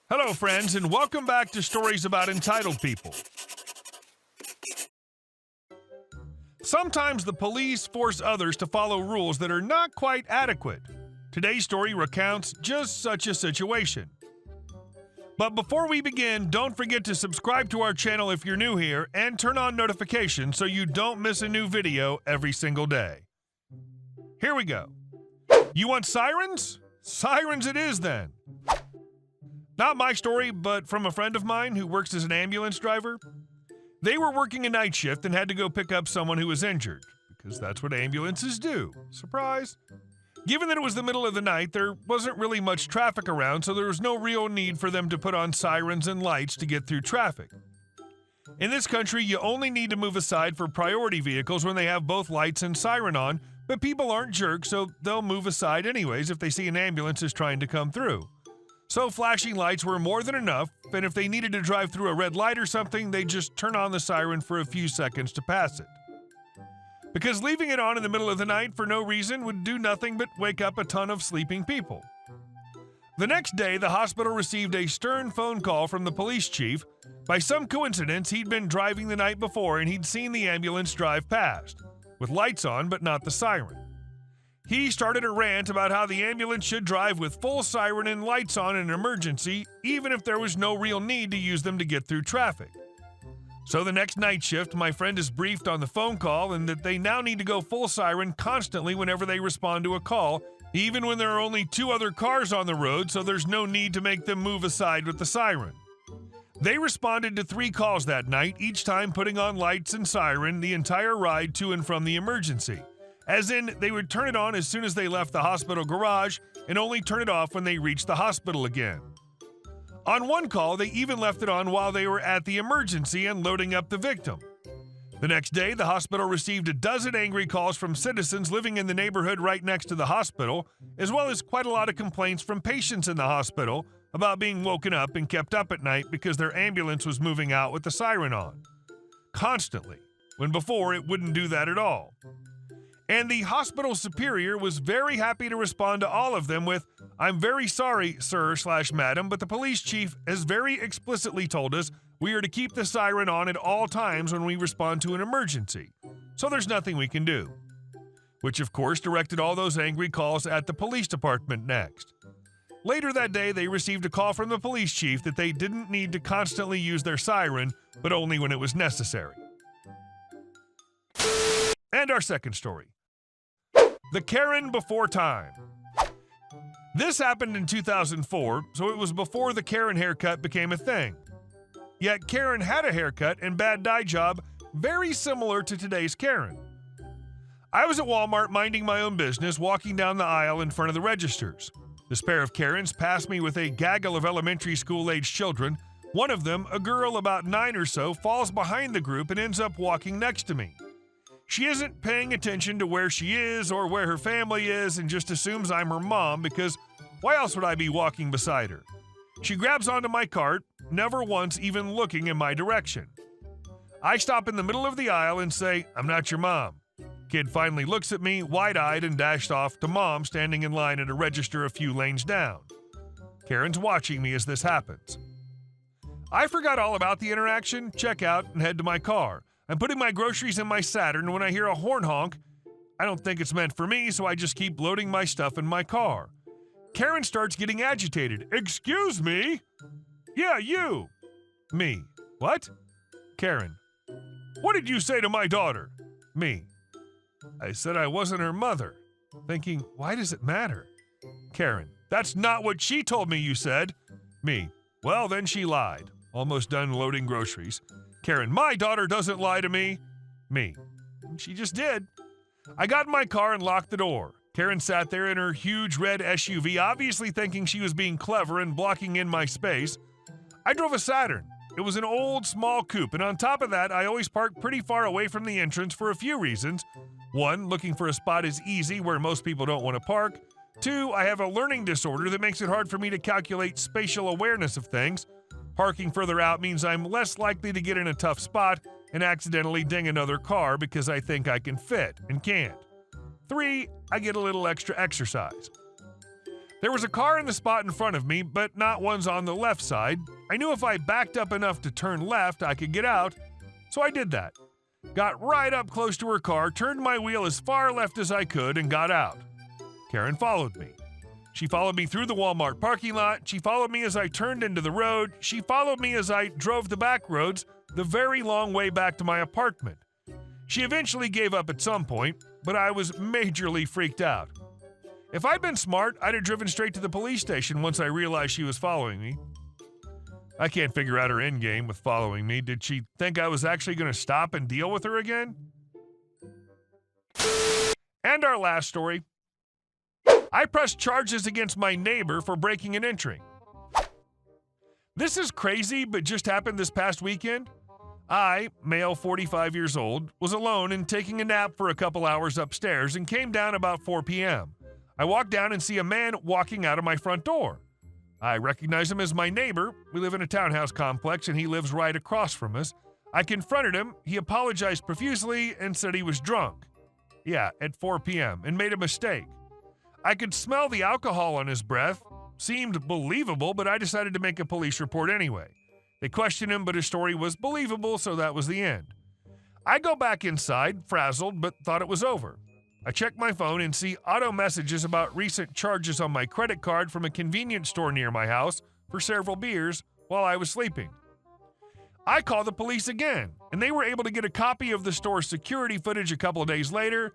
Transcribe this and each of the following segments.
Hello, friends, and welcome back to Stories About Entitled People. Sometimes the police force others to follow rules that are not quite adequate. Today's story recounts just such a situation. But before we begin, don't forget to subscribe to our channel if you're new here and turn on notifications so you don't miss a new video every single day. Here we go. You want sirens? Sirens it is then. Not my story, but from a friend of mine who works as an ambulance driver. They were working a night shift and had to go pick up someone who was injured, because that's what ambulances do. Surprise! Given that it was the middle of the night, there wasn't really much traffic around, so there was no real need for them to put on sirens and lights to get through traffic. In this country, you only need to move aside for priority vehicles when they have both lights and siren on, but people aren't jerks, so they'll move aside anyways if they see an ambulance is trying to come through. So flashing lights were more than enough, and if they needed to drive through a red light or something, they'd just turn on the siren for a few seconds to pass it. Because leaving it on in the middle of the night for no reason would do nothing but wake up a ton of sleeping people. The next day, the hospital received a stern phone call from the police chief. By some coincidence, he'd been driving the night before and he'd seen the ambulance drive past, with lights on but not the siren. He started a rant about how the ambulance should drive with full siren and lights on in an emergency, even if there was no real need to use them to get through traffic. So the next night shift, my friend is briefed on the phone call and that they now need to go full siren constantly whenever they respond to a call, even when there are only 2 other cars on the road, so there's no need to make them move aside with the siren. They responded to 3 calls that night, each time putting on lights and siren the entire ride to and from the emergency. As in, they would turn it on as soon as they left the hospital garage and only turn it off when they reached the hospital again. On one call, they even left it on while they were at the emergency and loading up the victim. The next day, the hospital received a dozen angry calls from citizens living in the neighborhood right next to the hospital, as well as quite a lot of complaints from patients in the hospital about being woken up and kept up at night because their ambulance was moving out with the siren on. Constantly, when before it wouldn't do that at all. And the hospital superior was very happy to respond to all of them with, "I'm very sorry, sir/madam, but the police chief has very explicitly told us we are to keep the siren on at all times when we respond to an emergency, so there's nothing we can do." Which of course directed all those angry calls at the police department next. Later that day, they received a call from the police chief that they didn't need to constantly use their siren, but only when it was necessary. And our second story. The Karen before time. This happened in 2004, so it was before the Karen haircut became a thing. Yet Karen had a haircut and bad dye job very similar to today's Karen. I was at Walmart minding my own business, walking down the aisle in front of the registers. This pair of Karens passed me with a gaggle of elementary school-aged children. One of them, a girl about 9 or so, falls behind the group and ends up walking next to me. She isn't paying attention to where she is or where her family is and just assumes I'm her mom because why else would I be walking beside her? She grabs onto my cart, never once even looking in my direction. I stop in the middle of the aisle and say, "I'm not your mom." Kid finally looks at me, wide-eyed, and dashed off to mom standing in line at a register a few lanes down. Karen's watching me as this happens. I forgot all about the interaction, check out, and head to my car. I'm putting my groceries in my Saturn when I hear a horn honk. I don't think it's meant for me, so I just keep loading my stuff in my car. Karen starts getting agitated. "Excuse me?" "Yeah, you." Me. "What?" Karen. "What did you say to my daughter?" Me. "I said I wasn't her mother." Thinking, why does it matter? Karen. "That's not what she told me you said." Me. "Well, then she lied." Almost done loading groceries. Karen. "My daughter doesn't lie to me." Me. "She just did." I got in my car and locked the door. Karen sat there in her huge red SUV, obviously thinking she was being clever and blocking in my space. I drove a Saturn. It was an old, small coupe, and on top of that, I always park pretty far away from the entrance for a few reasons. 1, looking for a spot is easy where most people don't want to park. 2, I have a learning disorder that makes it hard for me to calculate spatial awareness of things. Parking further out means I'm less likely to get in a tough spot and accidentally ding another car because I think I can fit and can't. 3, I get a little extra exercise. There was a car in the spot in front of me, but not ones on the left side. I knew if I backed up enough to turn left, I could get out, so I did that. Got right up close to her car, turned my wheel as far left as I could, and got out. Karen followed me. She followed me through the Walmart parking lot. She followed me as I turned into the road. She followed me as I drove the back roads, the very long way back to my apartment. She eventually gave up at some point, but I was majorly freaked out. If I'd been smart, I'd have driven straight to the police station once I realized she was following me. I can't figure out her endgame with following me. Did she think I was actually going to stop and deal with her again? And our last story. I pressed charges against my neighbor for breaking and entering. This is crazy, but just happened this past weekend. I, male 45 years old, was alone and taking a nap for a couple hours upstairs and came down about 4 p.m. I walk down and see a man walking out of my front door. I recognize him as my neighbor. We live in a townhouse complex and he lives right across from us. I confronted him. He apologized profusely and said he was drunk. Yeah, at 4 p.m. and made a mistake. I could smell the alcohol on his breath. Seemed believable, but I decided to make a police report anyway. They questioned him, but his story was believable, so that was the end. I go back inside, frazzled, but thought it was over. I check my phone and see auto messages about recent charges on my credit card from a convenience store near my house for several beers while I was sleeping. I call the police again, and they were able to get a copy of the store's security footage a couple of days later.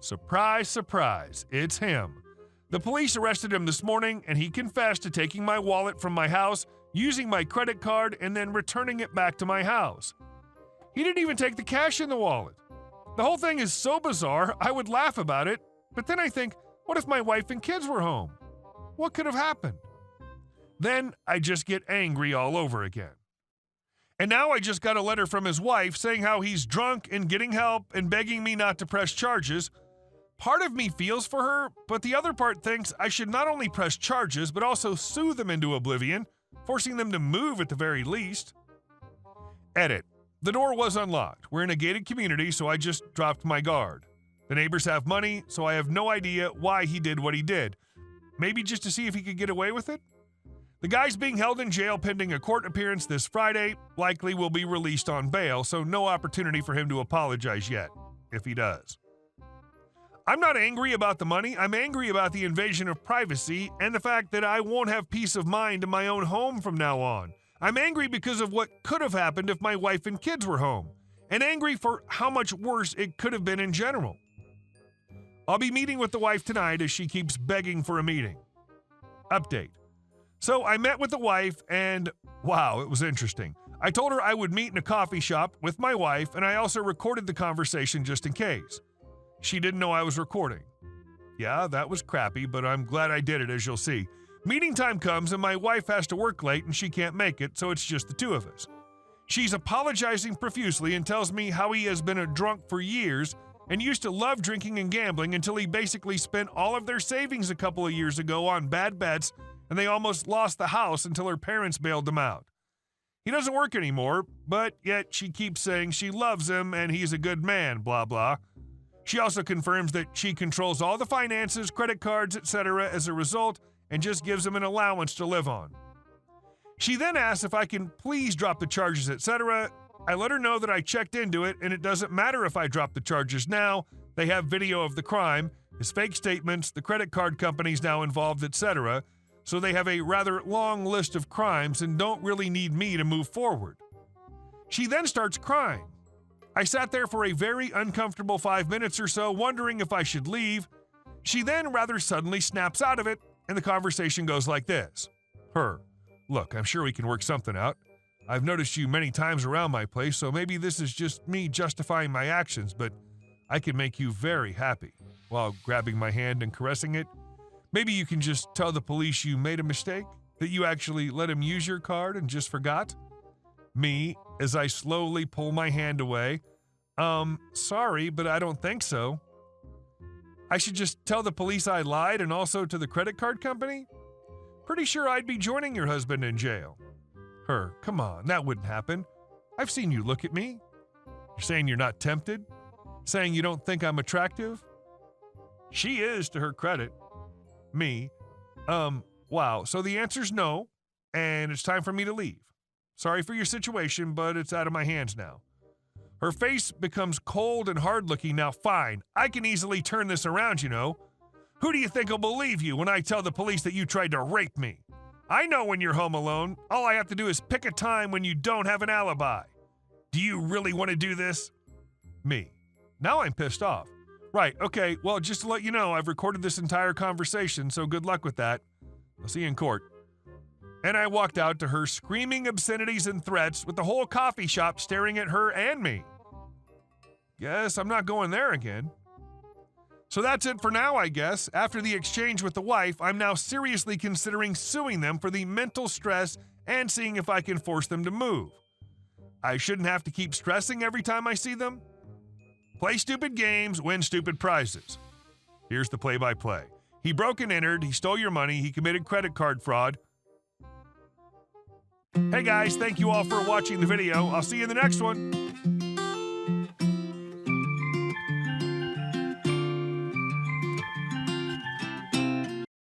Surprise, surprise, it's him. The police arrested him this morning, and he confessed to taking my wallet from my house, using my credit card, and then returning it back to my house. He didn't even take the cash in the wallet. The whole thing is so bizarre, I would laugh about it, but then I think, what if my wife and kids were home? What could have happened? Then I just get angry all over again. And now I just got a letter from his wife saying how he's drunk and getting help and begging me not to press charges. Part of me feels for her, but the other part thinks I should not only press charges, but also sue them into oblivion, forcing them to move at the very least. Edit. The door was unlocked. We're in a gated community, so I just dropped my guard. The neighbors have money, so I have no idea why he did what he did. Maybe just to see if he could get away with it? The guy's being held in jail pending a court appearance this Friday, likely will be released on bail, so no opportunity for him to apologize yet, if he does. I'm not angry about the money. I'm angry about the invasion of privacy and the fact that I won't have peace of mind in my own home from now on. I'm angry because of what could have happened if my wife and kids were home, and angry for how much worse it could have been in general. I'll be meeting with the wife tonight as she keeps begging for a meeting. Update. So I met with the wife and, wow, it was interesting. I told her I would meet in a coffee shop with my wife, and I also recorded the conversation just in case. She didn't know I was recording. Yeah, that was crappy, but I'm glad I did it, as you'll see. Meeting time comes and my wife has to work late and she can't make it, so it's just the two of us. She's apologizing profusely and tells me how he has been a drunk for years and used to love drinking and gambling until he basically spent all of their savings a couple of years ago on bad bets, and they almost lost the house until her parents bailed them out. He doesn't work anymore, but yet she keeps saying she loves him and he's a good man, blah blah. She also confirms that she controls all the finances, credit cards, etc. as a result, and just gives him an allowance to live on. She then asks if I can please drop the charges, etc. I let her know that I checked into it, and it doesn't matter if I drop the charges now. They have video of the crime, his fake statements, the credit card companies now involved, etc. So they have a rather long list of crimes and don't really need me to move forward. She then starts crying. I sat there for a very uncomfortable 5 minutes or so, wondering if I should leave. She then rather suddenly snaps out of it, and the conversation goes like this. Her. Look, I'm sure we can work something out. I've noticed you many times around my place, so maybe this is just me justifying my actions, but I can make you very happy. While grabbing my hand and caressing it, maybe you can just tell the police you made a mistake, that you actually let him use your card and just forgot. Me, as I slowly pull my hand away. Sorry, but I don't think so. I should just tell the police I lied and also to the credit card company? Pretty sure I'd be joining your husband in jail. Her, come on, that wouldn't happen. I've seen you look at me. You're saying you're not tempted? Saying you don't think I'm attractive? She is, to her credit. Me, Wow. So the answer's no, and it's time for me to leave. Sorry for your situation, but it's out of my hands now. Her face becomes cold and hard-looking. Now, fine. I can easily turn this around, you know. Who do you think will believe you when I tell the police that you tried to rape me? I know when you're home alone. All I have to do is pick a time when you don't have an alibi. Do you really want to do this? Me. Now I'm pissed off. Right, okay, well, just to let you know, I've recorded this entire conversation, so good luck with that. I'll see you in court. And I walked out to her screaming obscenities and threats with the whole coffee shop staring at her and me. Guess I'm not going there again. So that's it for now, I guess. After the exchange with the wife, I'm now seriously considering suing them for the mental stress and seeing if I can force them to move. I shouldn't have to keep stressing every time I see them. Play stupid games, win stupid prizes. Here's the play-by-play. He broke and entered, he stole your money, he committed credit card fraud. Hey guys, thank you all for watching the video. I'll see you in the next one.